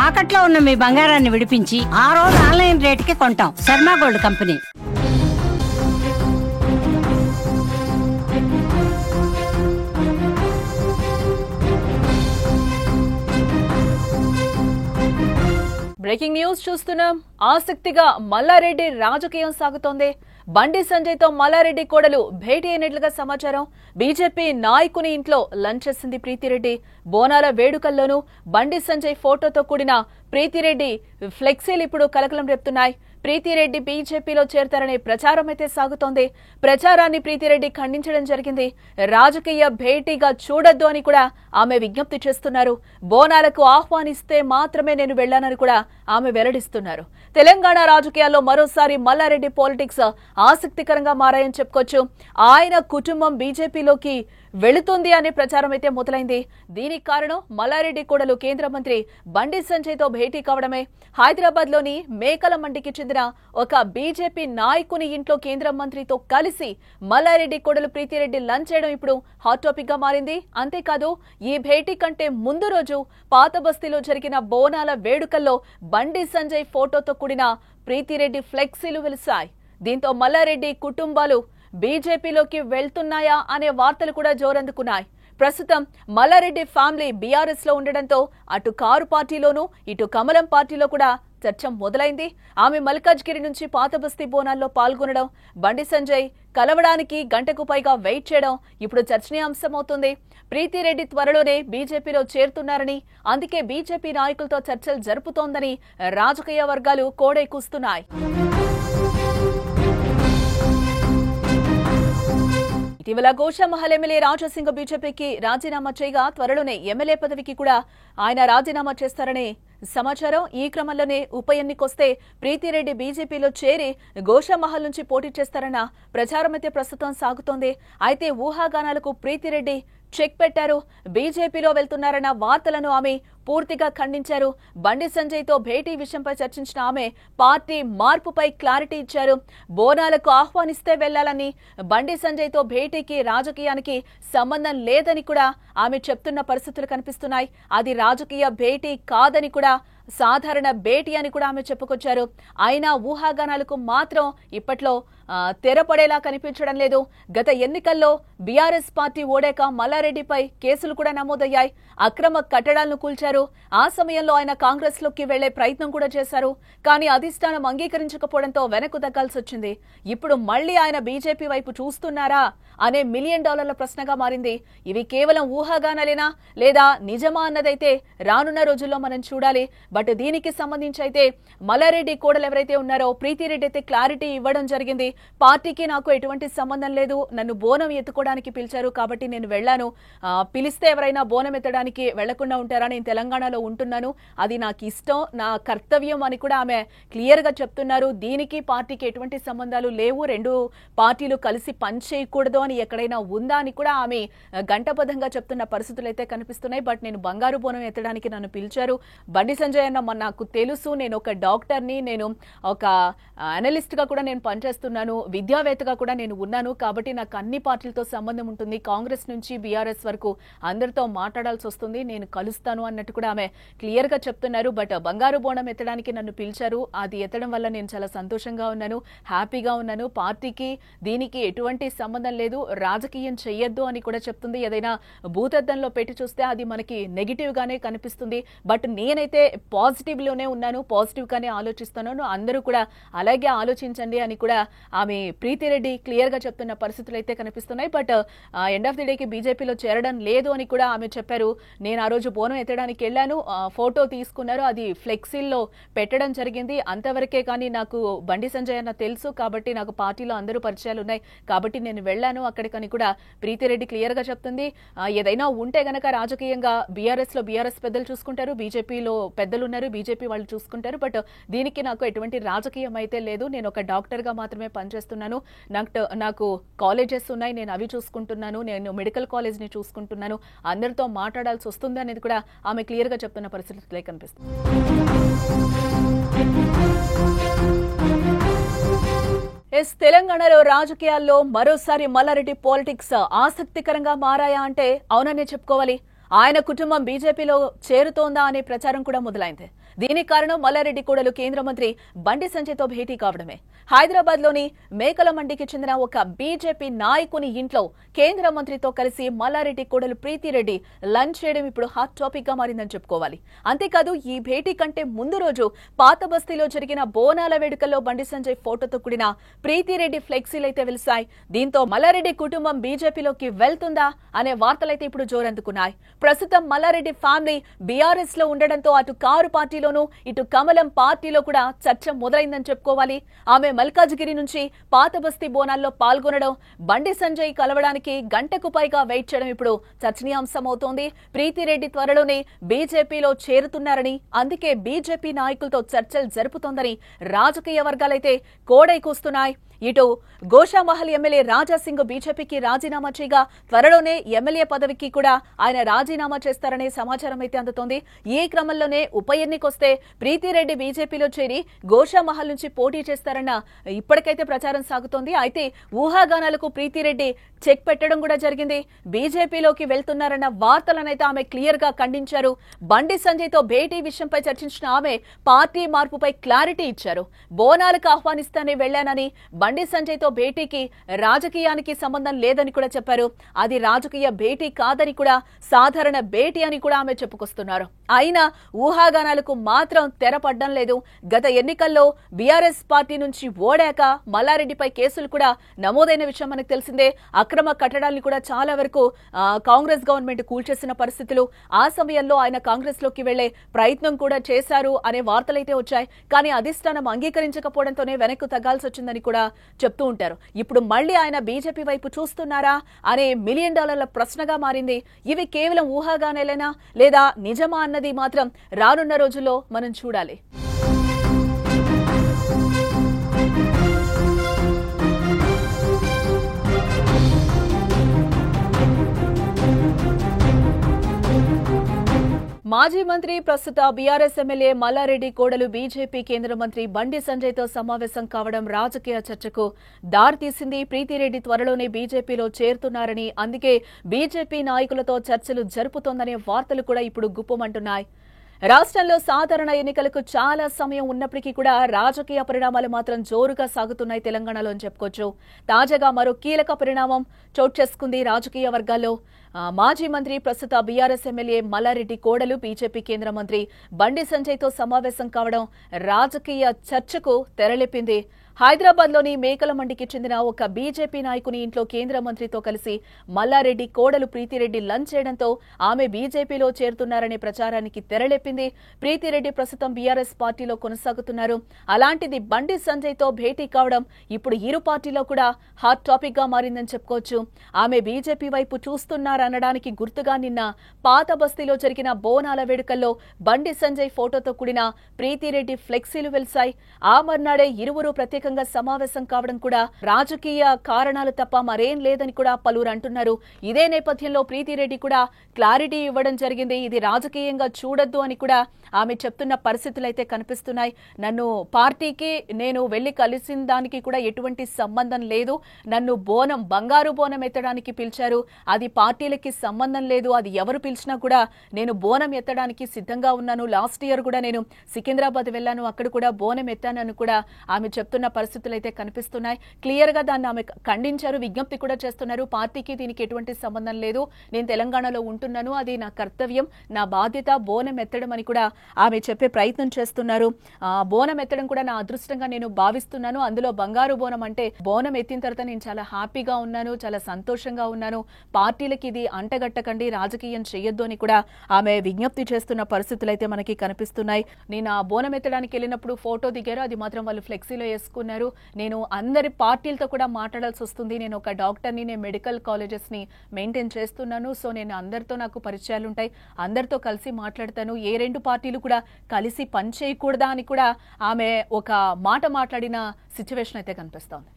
తాకట్లో ఉన్న మీ బంగారాన్ని విడిపించి ఆ రోజు ఆన్లైన్ రేటుకి కొంటాం. Sharma gold company. Breaking news చూస్తున్నాం. ఆసక్తిగా మల్లారెడ్డి రాజకీయం సాగుతోంది. బండి సంజయ్ తో మల్లారెడ్డి కోడలు భేటీ అయినట్లుగా సమాచారం. బీజేపీ నాయకుని ఇంట్లో లంచ్ చేసింది ప్రీతిరెడ్డి. బోనాల వేడుకల్లోనూ బండి సంజయ్ ఫోటోతో కూడిన ప్రీతిరెడ్డి ఫ్లెక్సీలు ఇప్పుడు కలకలం రేపుతున్నాయి. ప్రీతిరెడ్డి బీజేపీలో చేరతారనే ప్రచారం అయితే సాగుతోంది. ప్రచారాన్ని ప్రీతిరెడ్డి ఖండించడం జరిగింది. రాజకీయ భేటీగా చూడొద్దు అని కూడా ఆమె విజ్ఞప్తి చేస్తున్నారు. బోనాలకు ఆహ్వానిస్తే మాత్రమే నేను వెళ్లానని కూడా ఆమె వెల్లడిస్తున్నారు. తెలంగాణ రాజకీయాల్లో మరోసారి మల్లారెడ్డి పాలిటిక్స్ ఆసక్తికరంగా మారాయని చెప్పుకోవచ్చు. ఆయన కుటుంబం బీజేపీలోకి వెళుతుంది అనే ప్రచారం అయితే మొదలైంది. దీనికి కారణం మల్లారెడ్డి కోడలు కేంద్ర మంత్రి బండి సంజయ్ తో భేటీ కావడమే. హైదరాబాద్ లోని మేకల మండికి చెందిన ఒక బీజేపీ నాయకుని ఇంట్లో కేంద్ర మంత్రితో కలిసి మల్లారెడ్డి కోడలు ప్రీతిరెడ్డి లంచ్ చేయడం ఇప్పుడు హాట్ టాపిక్ గా మారింది. అంతేకాదు, ఈ భేటీ కంటే ముందు రోజు పాత బస్తీలో జరిగిన బోనాల వేడుకల్లో బండి సంజయ్ ఫోటోతో కూడిన ప్రీతిరెడ్డి ఫ్లెక్సీలు వెలిశాయి. దీంతో మల్లారెడ్డి కుటుంబాలు బీజేపీలోకి వెళ్తున్నాయా అనే వార్తలు కూడా జోరందుకున్నాయి. ప్రస్తుతం మల్లారెడ్డి ఫ్యామిలీ బీఆర్ఎస్ లో ఉండడంతో అటు కారు పార్టీలోనూ ఇటు కమలం పార్టీలో కూడా చర్చ మొదలైంది. ఆమె మల్కాజ్గిరి నుంచి పాత బస్తీ బోనాల్లో పాల్గొనడం, బండి సంజయ్ కలవడానికి గంటకు పైగా వెయిట్ చేయడం ఇప్పుడు చర్చనీయాంశమవుతుంది. ప్రీతిరెడ్డి త్వరలోనే బీజేపీలో చేరుతున్నారని, అందుకే బీజేపీ నాయకులతో చర్చలు జరుపుతోందని రాజకీయ వర్గాలు కోడై కూస్తున్నాయి. ఇటీవల గోషామహల్ ఎమ్మెల్యే రాజాసింగ్ బీజేపీకి రాజీనామా చేయగా త్వరలోనే ఎమ్మెల్యే పదవికి కూడా ఆయన రాజీనామా చేస్తారనే సమాచారం. ఈ క్రమంలోనే ఉప ఎన్నికొస్తే ప్రీతిరెడ్డి బీజేపీలో చేరి గోషామహల్ నుంచి పోటీ చేస్తారన్న ప్రచారం అయితే ప్రస్తుతం సాగుతోంది. అయితే ఊహాగానాలకు ప్రీతిరెడ్డి చెక్ పెట్టారు. బీజేపీలో వెళ్తున్నారన్న వార్తలను ఆమె పూర్తిగా ఖండించారు. బండి సంజయ్ తో భేటీ విషయంపై చర్చించిన ఆమె పార్టీ మార్పుపై క్లారిటీ ఇచ్చారు. బోనాలకు ఆహ్వానిస్తే వెళ్లాలని, బండి సంజయ్ తో భేటీకి రాజకీయానికి సంబంధం లేదని కూడా ఆమె చెప్తున్న పరిస్థితులు కనిపిస్తున్నాయి. అది రాజకీయ భేటీ కాదని కూడా, సాధారణ భేటీ అని కూడా ఆమె చెప్పుకొచ్చారు. అయినా ఊహాగానాలకు మాత్రం ఇప్పట్లో తెరపడేలా కనిపించడం లేదు. గత ఎన్నికల్లో బీఆర్ఎస్ పార్టీ ఓడాక మల్లారెడ్డిపై కేసులు కూడా నమోదయ్యాయి. అక్రమ కట్టడాలను కూల్చారు. ఆ సమయంలో ఆయన కాంగ్రెస్ లోకి వెళ్లే ప్రయత్నం కూడా చేశారు. కానీ అధిష్టానం అంగీకరించకపోవడంతో వెనక్కు తగ్గాల్సి వచ్చింది. ఇప్పుడు మళ్లీ ఆయన బీజేపీ వైపు చూస్తున్నారా అనే $1 మిలియన్ ప్రశ్నగా మారింది. ఇవి కేవలం ఊహాగానాలేనా లేదా నిజమా అన్నదైతే రానున్న రోజుల్లో మనం చూడాలి. బట్ దీనికి సంబంధించి అయితే మల్లారెడ్డి కోడలు ఎవరైతే ఉన్నారో ప్రీతిరెడ్డి అయితే క్లారిటీ ఇవ్వడం జరిగింది. పార్టీకి నాకు ఎటువంటి సంబంధం లేదు, నన్ను బోనం ఎత్తుకోవడానికి పిలిచారు కాబట్టి నేను వెళ్లాను. పిలిస్తే ఎవరైనా బోనం ఎత్తడానికి వెళ్లకుండా ఉంటారా? నేను తెలంగాణలో ఉంటున్నాను, అది నాకు ఇష్టం, నా కర్తవ్యం అని కూడా ఆమె క్లియర్ గా చెప్తున్నారు. దీనికి పార్టీకి ఎటువంటి సంబంధాలు లేవు, రెండు పార్టీలు కలిసి పనిచేయకూడదు అని ఎక్కడైనా ఉందా అని కూడా ఆమె గంటబద్ధంగా చెప్తున్న పరిస్థితులు అయితే కనిపిస్తున్నాయి. బట్ నేను బంగారు బోనం ఎత్తడానికి నన్ను పిలిచారు. బండి సంజయ్ అన్న నాకు తెలుసు, నేను ఒక డాక్టర్ని, నేను ఒక అనలిస్ట్ గా కూడా నేను పనిచేస్తున్నాను, విద్యావేత్తగా కూడా నేను ఉన్నాను, కాబట్టి నాకు అన్ని పార్టీలతో సంబంధం ఉంటుంది, కాంగ్రెస్ నుంచి బీఆర్ఎస్ వరకు అందరితో మాట్లాడాల్సి వస్తుంది, నేను కలుస్తాను అన్నట్టు కూడా ఆమె క్లియర్ గా చెప్తున్నారు. బట్ బంగారు బోనం ఎత్తడానికి నన్ను పిలిచారు, అది ఎత్తడం వల్ల నేను చాలా సంతోషంగా ఉన్నాను, హ్యాపీగా ఉన్నాను, పార్టీకి దీనికి ఎటువంటి సంబంధం లేదు, రాజకీయం చెయ్యొద్దు అని కూడా చెప్తుంది. ఏదైనా భూతద్దంలో పెట్టి చూస్తే అది మనకి నెగిటివ్ గానే కనిపిస్తుంది. బట్ నేనైతే పాజిటివ్ లోనే ఉన్నాను, పాజిటివ్ గానే ఆలోచిస్తున్నాను, అందరూ కూడా అలాగే ఆలోచించండి అని కూడా ఆమె ప్రీతిరెడ్డి క్లియర్ గా చెప్తున్న పరిస్థితులు అయితే కనిపిస్తున్నాయి. బట్ ఎండ్ ఆఫ్ ది డేకి బీజేపీలో చేరడం లేదు అని కూడా ఆమె చెప్పారు. నేను ఆ రోజు బోనం ఎత్తడానికి వెళ్ళాను, ఫోటో తీసుకున్నారు, అది ఫ్లెక్సీల్లో పెట్టడం జరిగింది, అంతవరకే. కానీ నాకు బండి సంజయ్ అన్న తెలుసు కాబట్టి నాకు పార్టీలో అందరూ పరిచయాలు ఉన్నాయి కాబట్టి నేను వెళ్ళాను అక్కడికని కూడా ప్రీతిరెడ్డి క్లియర్ గా చెప్తుంది. ఏదైనా ఉంటే గనక రాజకీయంగా బీఆర్ఎస్ లో బీఆర్ఎస్ పెద్దలు చూసుకుంటారు, బీజేపీలో పెద్దలు ఉన్నారు, బీజేపీ వాళ్ళు చూసుకుంటారు. బట్ దీనికి నాకు ఎటువంటి రాజకీయం అయితే లేదు, నేను ఒక డాక్టర్ గా మాత్రమే పనిచేస్తున్నాను, నాకు కాలేజెస్ ఉన్నాయి, నేను అవి చూసుకుంటున్నాను, నేను మెడికల్ కాలేజ్ ని చూసుకుంటున్నాను, అందరితో మాట్లాడాల్సి వస్తుంది అనేది కూడా ఆమె క్లియర్ గా చెప్తున్న పరిస్థితులే కనిపిస్తుంది. తెలంగాణలో రాజకీయాల్లో మరోసారి మల్లారెడ్డి పాలిటిక్స్ ఆసక్తికరంగా మారాయా అంటే అవుననే చెప్పుకోవాలి. ఆయన కుటుంబం బీజేపీలో చేరుతోందా అనే ప్రచారం కూడా మొదలైంది. దీనికి కారణం మల్లారెడ్డి కోడలు కేంద్ర మంత్రి బండి సంజయ్తో భేటీ కావడమే. హైదరాబాద్ లోని మేకల మండికి చెందిన ఒక బీజేపీ నాయకుని ఇంట్లో కేంద్ర మంత్రితో కలిసి మల్లారెడ్డి కోడలు ప్రీతిరెడ్డి లంచ్ చేయడం ఇప్పుడు హాట్ టాపిక్ గా మారిందని చెప్పుకోవాలి. అంతేకాదు ఈ భేటీ కంటే ముందు రోజు పాత బస్తీలో జరిగిన బోనాల వేడుకల్లో బండి సంజయ్ ఫోటోతో కూడిన ప్రీతిరెడ్డి ఫ్లెక్సీలైతే వెలిశాయి. దీంతో మల్లారెడ్డి కుటుంబం బీజేపీలోకి వెళ్తుందా అనే వార్తలైతే ఇప్పుడు జోరందుకున్నాయి. ప్రస్తుతం మల్లారెడ్డి ఫ్యామిలీ బీఆర్ఎస్ లో ఉండడంతో అటు కారు పార్టీలోనూ ఇటు కమలం పార్టీలో కూడా చర్చ మొదలైందని చెప్పుకోవాలి. ఆమె మల్కాజ్గిరి నుంచి పాత బస్తీ బోనాల్లో పాల్గొనడం, బండి సంజయ్ కలవడానికి గంటకు పైగా వెయిట్ చేయడం ఇప్పుడు చర్చనీయాంశమవుతోంది. ప్రీతిరెడ్డి త్వరలోనే బీజేపీలో చేరుతున్నారని, అందుకే బీజేపీ నాయకులతో చర్చలు జరుపుతోందని రాజకీయ వర్గాలైతే కోడై కూస్తున్నాయి. ఇటు గోషామహల్ ఎమ్మెల్యే రాజాసింగ్ బీజేపీకి రాజీనామా చేయగా త్వరలోనే ఎమ్మెల్యే పదవికి కూడా ఆయన రాజీనామా చేస్తారనే సమాచారం అయితే అందుతోంది. ఈ క్రమంలోనే ఉప ఎన్నికొస్తే ప్రీతిరెడ్డి బీజేపీలో చేరి గోషామహల్ నుంచి పోటీ చేస్తారన్న ఇప్పటికైతే ప్రచారం సాగుతోంది. అయితే ఊహాగానాలకు ప్రీతిరెడ్డి చెక్ పెట్టడం కూడా జరిగింది. బీజేపీలోకి వెళ్తున్నారన్న వార్తలనైతే ఆమె క్లియర్ గా ఖండించారు. బండి సంజయ్ తో భేటీ విషయంపై చర్చించిన ఆమె పార్టీ మార్పుపై క్లారిటీ ఇచ్చారు. బోనాలకు ఆహ్వానిస్తానే వెళ్లానని, బండి సంజయ్ తో భేటీకి రాజకీయానికి సంబంధం లేదని కూడా చెప్పారు. అది రాజకీయ భేటీ కాదని కూడా, సాధారణ భేటీ అని కూడా ఆమె చెప్పుకొస్తున్నారు. అయినా ఊహాగానాలకు మాత్రం తెరపడ్డం లేదు. గత ఎన్నికల్లో బీఆర్ఎస్ పార్టీ నుంచి ఓడాక మల్లారెడ్డిపై కేసులు కూడా నమోదైన విషయం మనకు తెలిసిందే. అక్రమ కట్టడాల్ని కూడా చాలా వరకు కాంగ్రెస్ గవర్నమెంట్ కూల్చేసిన పరిస్థితులు. ఆ సమయంలో ఆయన కాంగ్రెస్ లోకి వెళ్లే ప్రయత్నం కూడా చేశారు అనే వార్తలైతే వచ్చాయి. కానీ అధిష్టానం అంగీకరించకపోవడంతోనే వెనక్కు తగ్గాల్సి వచ్చిందని కూడా చెప్తూ ఉంటారు. ఇప్పుడు మళ్లీ ఆయన బీజేపీ వైపు చూస్తున్నారా అనే $1 మిలియన్ ప్రశ్నగా మారింది. ఇవి కేవలం ఊహాగానేలేనా లేదా నిజమా అన్నది మాత్రం రానున్న రోజుల్లో మనం చూడాలి. మాజీ మంత్రి, ప్రస్తుత బీఆర్ఎస్ ఎమ్మెల్యే మల్లారెడ్డి కోడలు బీజేపీ కేంద్ర మంత్రి బండి సంజయ్ తో సమావేశం కావడం రాజకీయ చర్చకు దారితీసింది. ప్రీతిరెడ్డి త్వరలోనే బీజేపీలో చేరుతున్నారని, అందుకే బీజేపీ నాయకులతో చర్చలు జరుపుతోందనే వార్తలు కూడా ఇప్పుడు గుప్పమంటున్నాయి. రాష్ట్రంలో సాధారణ ఎన్నికలకు చాలా సమయం ఉన్నప్పటికీ కూడా రాజకీయ పరిణామాలు మాత్రం జోరుగా సాగుతున్నాయి తెలంగాణలో అని చెప్పుకోవచ్చు. తాజాగా మరో కీలక పరిణామం చోటు చేసుకుంది రాజకీయ వర్గాల్లో. మాజీ మంత్రి, ప్రస్తుత బీఆర్ఎస్ ఎమ్మెల్యే మల్లారెడ్డి కోడలు బీజేపీ కేంద్ర మంత్రి బండి సంజయ్ తో సమావేశం కావడం రాజకీయ చర్చకు తెరలేపింది. హైదరాబాద్ లోని మేకల మండికి చెందిన ఒక బీజేపీ నాయకుని ఇంట్లో కేంద్ర మంత్రితో కలిసి మల్లారెడ్డి కోడలు ప్రీతిరెడ్డి లంచ్ చేయడంతో ఆమె బీజేపీలో చేరుతున్నారనే ప్రచారానికి తెరలేపింది. ప్రీతిరెడ్డి ప్రస్తుతం బీఆర్ఎస్ పార్టీలో కొనసాగుతున్నారు. అలాంటిది బండి సంజయ్ తో భేటీ కావడం ఇప్పుడు ఇరు పార్టీలో కూడా హాట్ టాపిక్ గా మారిందని చెప్పుకోవచ్చు. ఆమె బీజేపీ వైపు చూస్తున్నారనడానికి గుర్తుగా నిన్న పాత బస్తీలో జరిగిన బోనాల వేడుకల్లో బండి సంజయ్ ఫోటోతో కూడిన ప్రీతిరెడ్డి ఫ్లెక్సీలు వెలిశాయి. ఆ మర్నాడే ఇరువురు ప్రత్యేక సమావేశం కావడం కూడా రాజకీయ కారణాలు తప్ప మరేం లేదని కూడా పలువురు అంటున్నారు. ఇదే నేపథ్యంలో ప్రీతిరెడ్డి కూడా క్లారిటీ ఇవ్వడం జరిగింది. ఇది రాజకీయంగా చూడొద్దు అని కూడా ఆమె చెప్తున్న పరిస్థితులైతే కనిపిస్తున్నాయి. నన్ను పార్టీకి నేను వెళ్లి కలిసిన దానికి కూడా ఎటువంటి సంబంధం లేదు. నన్ను బంగారు బోనం ఎత్తడానికి పిలిచారు. అది పార్టీలకి సంబంధం లేదు. అది ఎవరు పిలిచినా కూడా నేను బోనం ఎత్తడానికి సిద్ధంగా ఉన్నాను. లాస్ట్ ఇయర్ కూడా నేను సికింద్రాబాద్ వెళ్లాను, అక్కడ కూడా బోనం ఎత్తానని కూడా ఆమె చెప్తున్న పరిస్థితులు అయితే కనిపిస్తున్నాయి. క్లియర్ గా దాన్ని ఆమె ఖండించారు, విజ్ఞప్తి కూడా చేస్తున్నారు. పార్టీకి దీనికి ఎటువంటి సంబంధం లేదు, నేను తెలంగాణలో ఉంటున్నాను, అది నా కర్తవ్యం, నా బాధ్యత బోనం ఎత్తడం అని కూడా ఆమె చెప్పే ప్రయత్నం చేస్తున్నారు. బోనం ఎత్తడం కూడా నా అదృష్టంగా నేను భావిస్తున్నాను. అందులో బంగారు బోనం అంటే బోనం ఎత్తిన తర్వాత నేను చాలా హ్యాపీగా ఉన్నాను, చాలా సంతోషంగా ఉన్నాను. పార్టీలకి ఇది అంటగట్టకండి, రాజకీయం చేయొద్దు అని కూడా ఆమె విజ్ఞప్తి చేస్తున్న పరిస్థితులు అయితే మనకి కనిపిస్తున్నాయి. నేను ఆ బోనం ఎత్తడానికి వెళ్ళినప్పుడు ఫోటో దిగారు, అది మాత్రం వాళ్ళు ఫ్లెక్సీలో వేసుకున్నారు. నేను అందరి పార్టీలతో కూడా మాట్లాడాల్సి వస్తుంది. నేను ఒక డాక్టర్ని, నేను మెడికల్ కాలేజెస్ ని మెయింటైన్ చేస్తున్నాను. సో నేను అందరితో నాకు పరిచయాలు ఉంటాయి, అందరితో కలిసి మాట్లాడతాను. ఏ రెండు పార్టీలు కూడా కలిసి పనిచేయకూడదా అని కూడా ఆమె ఒక మాట మాట్లాడిన సిచ్యువేషన్ అయితే కనిపిస్తోంది.